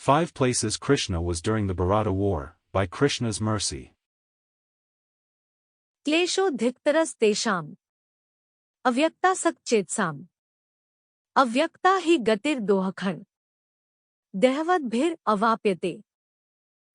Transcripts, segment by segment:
5 places Krishna was during the Bharata war, by Krishna's mercy. क्लेशोद्धिक्तरस् तेषाम् अव्यक्ता सक्चेत्साम् अव्यक्ता हि गतिर्दोहखण् देहवद्भिर अवाप्यते.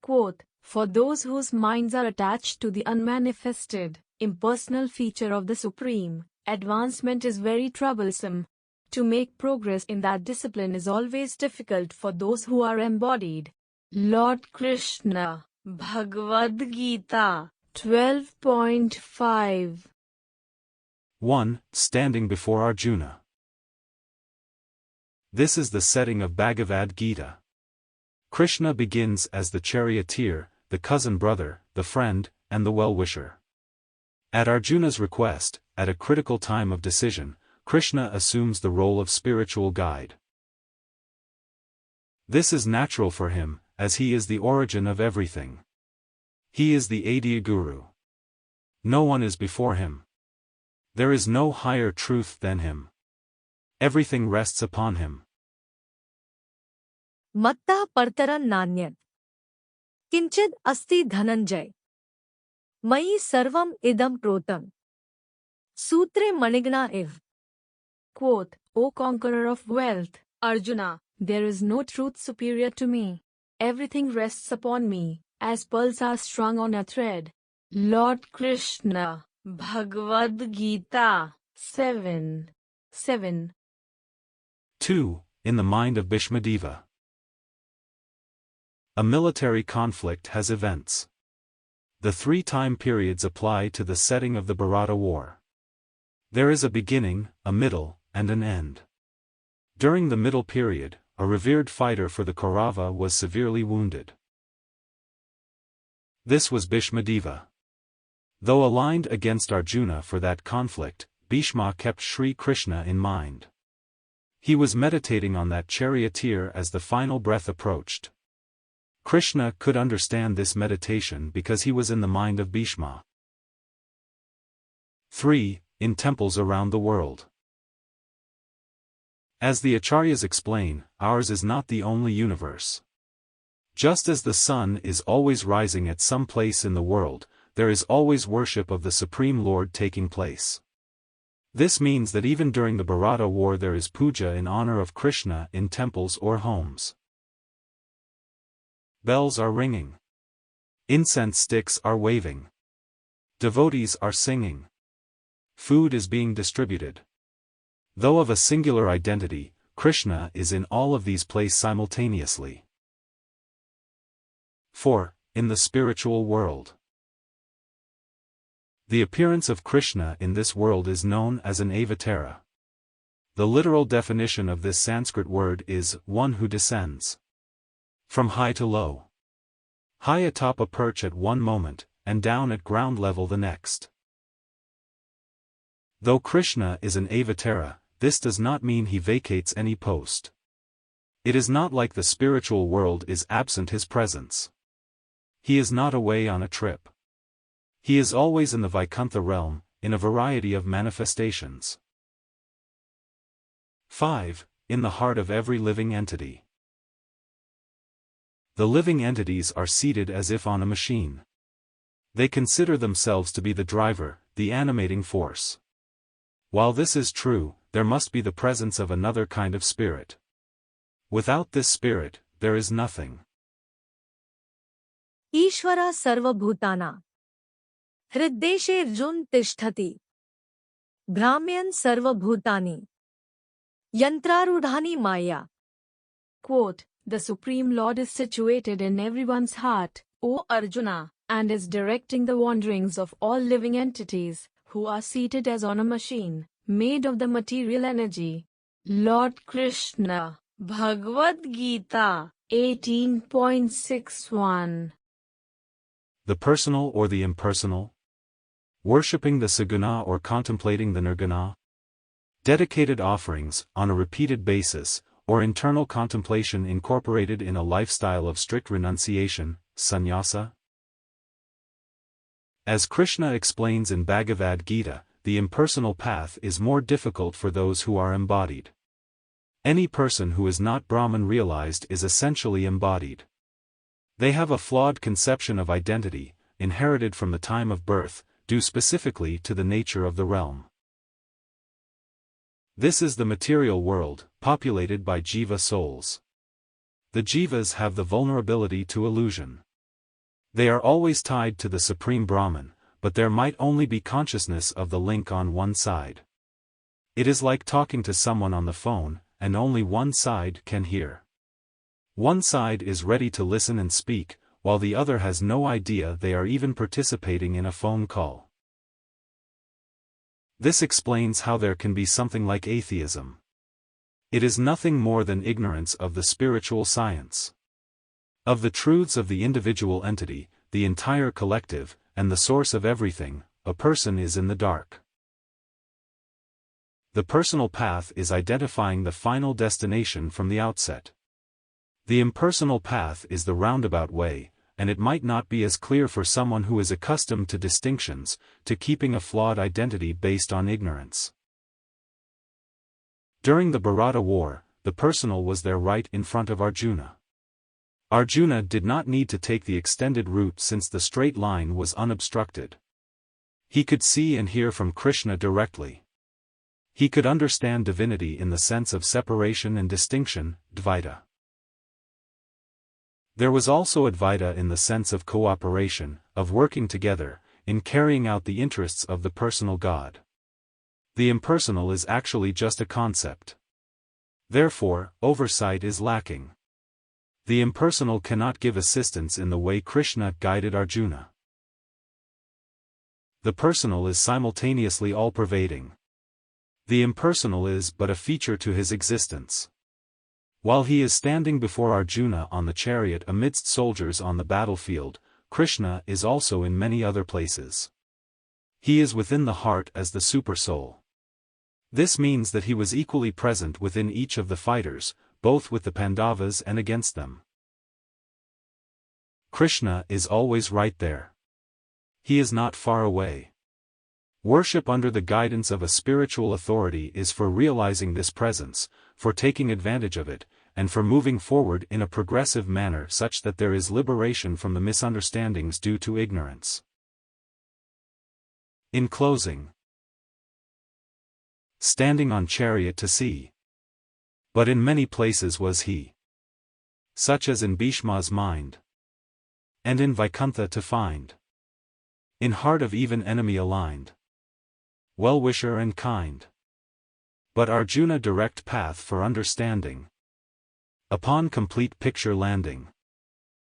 Quote, for those whose minds are attached to the unmanifested, impersonal feature of the Supreme, advancement is very troublesome. To make progress in that discipline is always difficult for those who are embodied. Lord Krishna, Bhagavad-gita, 12.5. 1. Standing before Arjuna. This is the setting of Bhagavad-gita. Krishna begins as the charioteer, the cousin brother, the friend, and the well-wisher. At Arjuna's request, at a critical time of decision, Krishna assumes the role of spiritual guide. This is natural for him, as he is the origin of everything. He is the Adiya Guru. No one is before him. There is no higher truth than him. Everything rests upon him. मत्तः परतरं नान्यत् किंचिद् अस्ति धनंजय मयि सर्वम् इदं प्रोतं सूत्रे मणिगणा इव. Quote, O conqueror of wealth, Arjuna, there is no truth superior to me. Everything rests upon me, as pearls are strung on a thread. Lord Krishna, Bhagavad-gita, 7. 2. In the mind of Bhishmadeva. A military conflict has events. The 3 time periods apply to the setting of the Bharata war. There is a beginning, a middle, and an end. During the middle period, a revered fighter for the Kaurava was severely wounded. This was Bhishmadeva. Though aligned against Arjuna for that conflict, Bhishma kept Sri Krishna in mind. He was meditating on that charioteer as the final breath approached. Krishna could understand this meditation because he was in the mind of Bhishma. 3. In temples around the world. As the Acharyas explain, ours is not the only universe. Just as the sun is always rising at some place in the world, there is always worship of the Supreme Lord taking place. This means that even during the Bharata war there is puja in honor of Krishna in temples or homes. Bells are ringing. Incense sticks are waving. Devotees are singing. Food is being distributed. Though of a singular identity, Krishna is in all of these places simultaneously. 4. In the spiritual world. The appearance of Krishna in this world is known as an avatara. The literal definition of this Sanskrit word is, one who descends from high to low. High atop a perch at one moment, and down at ground level the next. Though Krishna is an avatara, this does not mean he vacates any post. It is not like the spiritual world is absent his presence. He is not away on a trip. He is always in the Vaikuntha realm, in a variety of manifestations. 5. In the heart of every living entity. The living entities are seated as if on a machine. They consider themselves to be the driver, the animating force. While this is true, there must be the presence of another kind of spirit. Without this spirit, there is nothing. ईश्वरः सर्वभूतानां हृद्देशेऽर्जुन तिष्ठति भ्राम्यन् सर्वभूतानि यंत्रारूढ़ानि माया. Quote, the Supreme Lord is situated in everyone's heart, O Arjuna, and is directing the wanderings of all living entities, who are seated as on a machine, made of the material energy. Lord Krishna, Bhagavad-gita, 18.61. The personal or the impersonal? Worshipping the Saguna or contemplating the Nirguna? Dedicated offerings, on a repeated basis, or internal contemplation incorporated in a lifestyle of strict renunciation, sannyasa? As Krishna explains in Bhagavad-gita, the impersonal path is more difficult for those who are embodied. Any person who is not Brahman realized is essentially embodied. They have a flawed conception of identity, inherited from the time of birth, due specifically to the nature of the realm. This is the material world, populated by jiva souls. The jivas have the vulnerability to illusion. They are always tied to the Supreme Brahman, but there might only be consciousness of the link on one side. It is like talking to someone on the phone, and only one side can hear. One side is ready to listen and speak, while the other has no idea they are even participating in a phone call. This explains how there can be something like atheism. It is nothing more than ignorance of the spiritual science. Of the truths of the individual entity, the entire collective, and the source of everything, a person is in the dark. The personal path is identifying the final destination from the outset. The impersonal path is the roundabout way, and it might not be as clear for someone who is accustomed to distinctions, to keeping a flawed identity based on ignorance. During the Bharata war, the personal was there right in front of Arjuna. Arjuna did not need to take the extended route since the straight line was unobstructed. He could see and hear from Krishna directly. He could understand divinity in the sense of separation and distinction, Dvaita. There was also Advaita in the sense of cooperation, of working together, in carrying out the interests of the personal God. The impersonal is actually just a concept. Therefore, oversight is lacking. The impersonal cannot give assistance in the way Krishna guided Arjuna. The personal is simultaneously all-pervading. The impersonal is but a feature to his existence. While he is standing before Arjuna on the chariot amidst soldiers on the battlefield, Krishna is also in many other places. He is within the heart as the Supersoul. This means that he was equally present within each of the fighters, both with the Pandavas and against them. Krishna is always right there. He is not far away. Worship under the guidance of a spiritual authority is for realizing this presence, for taking advantage of it, and for moving forward in a progressive manner such that there is liberation from the misunderstandings due to ignorance. In closing, standing on chariot to see. But in many places was he. Such as in Bhishma's mind. And in Vaikuntha to find. In heart of even enemy aligned. Well-wisher and kind. But Arjuna direct path for understanding. Upon complete picture landing.